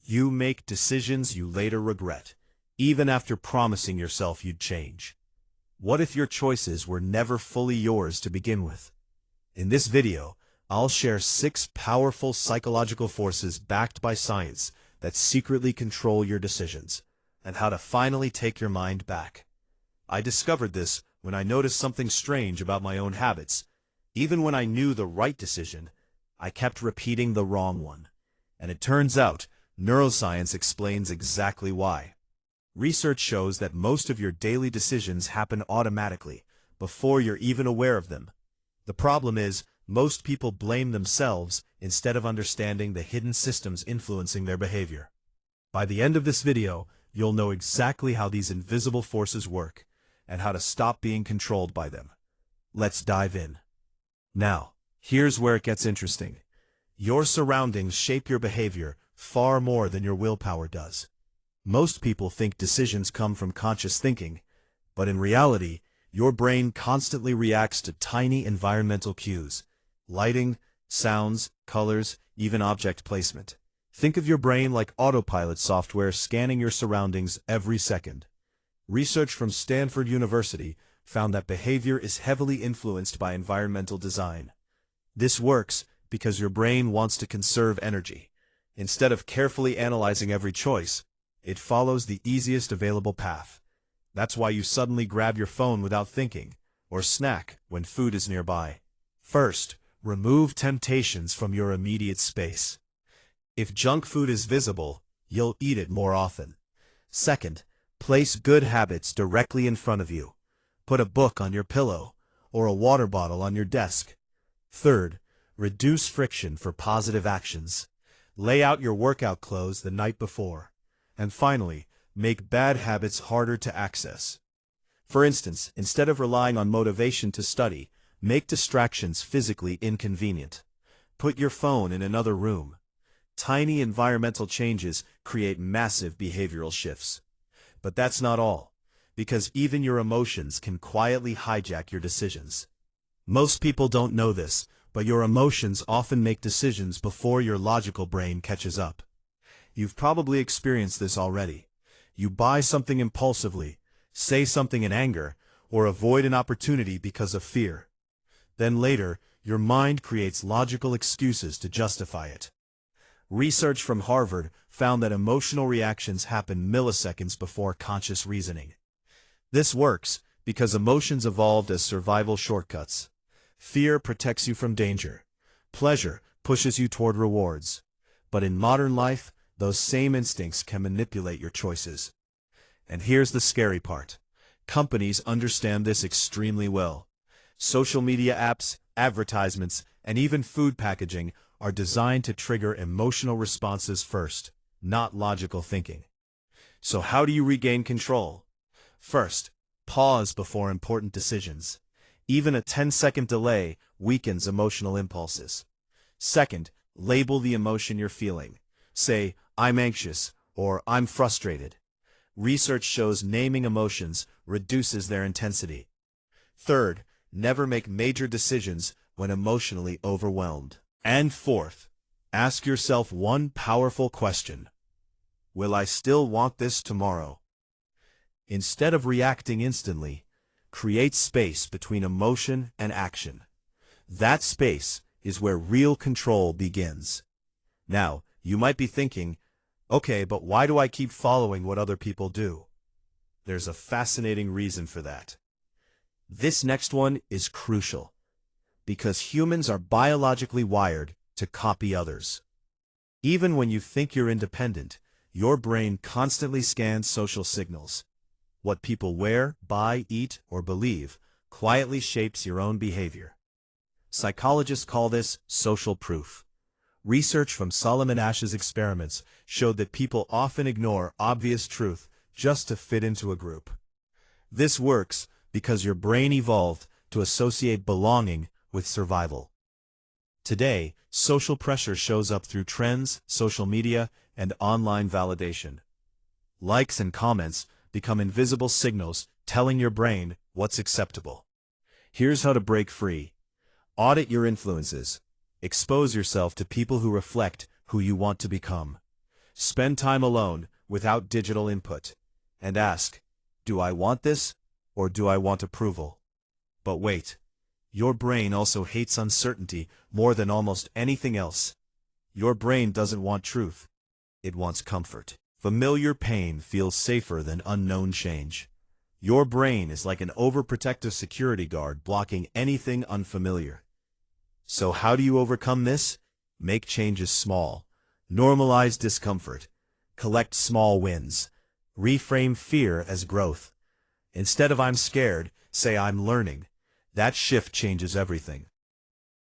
You make decisions you later regret, even after promising yourself you'd change. What if your choices were never fully yours to begin with? In this video, I'll share 6 powerful psychological forces backed by science that secretly control your decisions, and how to finally take your mind back. I discovered this when I noticed something strange about my own habits. Even when I knew the right decision, I kept repeating the wrong one. And it turns out, neuroscience explains exactly why. Research shows that most of your daily decisions happen automatically, before you're even aware of them. The problem is, most people blame themselves instead of understanding the hidden systems influencing their behavior. By the end of this video, you'll know exactly how these invisible forces work, and how to stop being controlled by them. Let's dive in. Now, here's where it gets interesting. Your surroundings shape your behavior far more than your willpower does. Most people think decisions come from conscious thinking, but in reality, your brain constantly reacts to tiny environmental cues: lighting, sounds, colors, even object placement. Think of your brain like autopilot software scanning your surroundings every second. Research from Stanford University found that behavior is heavily influenced by environmental design. This works because your brain wants to conserve energy. Instead of carefully analyzing every choice, it follows the easiest available path. That's why you suddenly grab your phone without thinking, or snack when food is nearby. First, remove temptations from your immediate space. If junk food is visible, you'll eat it more often. Second, place good habits directly in front of you. Put a book on your pillow, or a water bottle on your desk. Third, reduce friction for positive actions. Lay out your workout clothes the night before. And finally, make bad habits harder to access. For instance, instead of relying on motivation to study, make distractions physically inconvenient. Put your phone in another room. Tiny environmental changes create massive behavioral shifts. But that's not all, because even your emotions can quietly hijack your decisions. Most people don't know this, but your emotions often make decisions before your logical brain catches up. You've probably experienced this already. You buy something impulsively, say something in anger, or avoid an opportunity because of fear. Then later, your mind creates logical excuses to justify it. Research from Harvard found that emotional reactions happen milliseconds before conscious reasoning. This works because emotions evolved as survival shortcuts. Fear protects you from danger. Pleasure pushes you toward rewards. But in modern life, those same instincts can manipulate your choices. And here's the scary part. Companies understand this extremely well. Social media apps, advertisements, and even food packaging are designed to trigger emotional responses first, not logical thinking. So how do you regain control? First, pause before important decisions. Even a 10-second delay weakens emotional impulses. Second, label the emotion you're feeling. Say, "I'm anxious," or "I'm frustrated." Research shows naming emotions reduces their intensity. Third, never make major decisions when emotionally overwhelmed. And fourth, ask yourself one powerful question: will I still want this tomorrow? Instead of reacting instantly, create space between emotion and action. That space is where real control begins. Now, you might be thinking, okay, but why do I keep following what other people do? There's a fascinating reason for that. This next one is crucial, because humans are biologically wired to copy others. Even when you think you're independent, your brain constantly scans social signals. What people wear, buy, eat, or believe quietly shapes your own behavior. Psychologists call this social proof. Research from Solomon Asch's experiments showed that people often ignore obvious truth just to fit into a group. This works because your brain evolved to associate belonging with survival. Today, social pressure shows up through trends, social media, and online validation. Likes and comments become invisible signals telling your brain what's acceptable. Here's how to break free. Audit your influences. Expose yourself to people who reflect who you want to become. Spend time alone, without digital input. And ask, do I want this, or do I want approval? But wait. Your brain also hates uncertainty more than almost anything else. Your brain doesn't want truth. It wants comfort. Familiar pain feels safer than unknown change. Your brain is like an overprotective security guard blocking anything unfamiliar. So how do you overcome this? Make changes small. Normalize discomfort. Collect small wins. Reframe fear as growth. Instead of "I'm scared," say "I'm learning." That shift changes everything.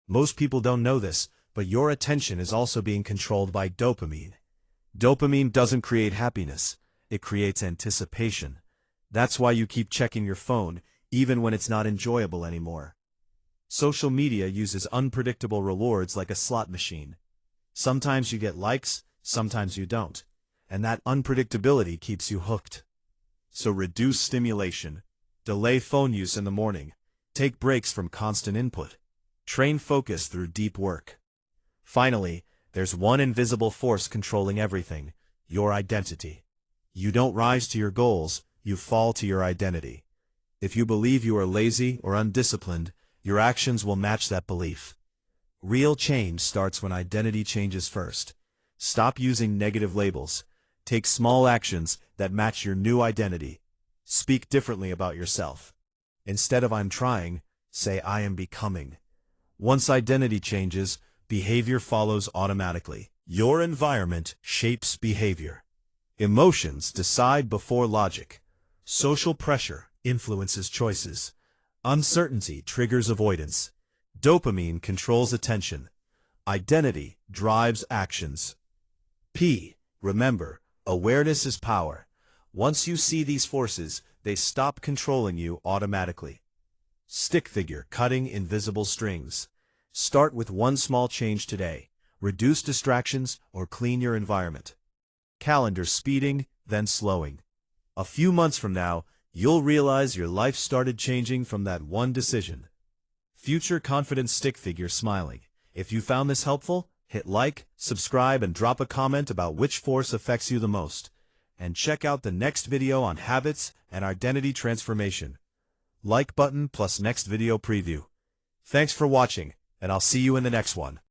Most people don't know this, but your attention is also being controlled by dopamine. Dopamine doesn't create happiness. It creates anticipation. That's why you keep checking your phone, even when it's not enjoyable anymore. Social media uses unpredictable rewards like a slot machine. Sometimes you get likes, sometimes you don't. And that unpredictability keeps you hooked. So reduce stimulation. Delay phone use in the morning. Take breaks from constant input. Train focus through deep work. Finally, there's one invisible force controlling everything: your identity. You don't rise to your goals, you fall to your identity. If you believe you are lazy or undisciplined, your actions will match that belief. Real change starts when identity changes first. Stop using negative labels. Take small actions that match your new identity. Speak differently about yourself. Instead of "I'm trying," say "I am becoming." Once identity changes, behavior follows automatically. Your environment shapes behavior. Emotions decide before logic. Social pressure influences choices. Uncertainty triggers avoidance. Dopamine controls attention. Identity drives actions. Remember, awareness is power. Once you see these forces, they stop controlling you automatically. Stick figure cutting invisible strings. Start with one small change today. Reduce distractions or clean your environment. Calendar speeding, then slowing. A few months from now, you'll realize your life started changing from that one decision. Future confident stick figure smiling. If you found this helpful, hit like, subscribe, and drop a comment about which force affects you the most. And check out the next video on habits and identity transformation. Like button plus next video preview. Thanks for watching, and I'll see you in the next one.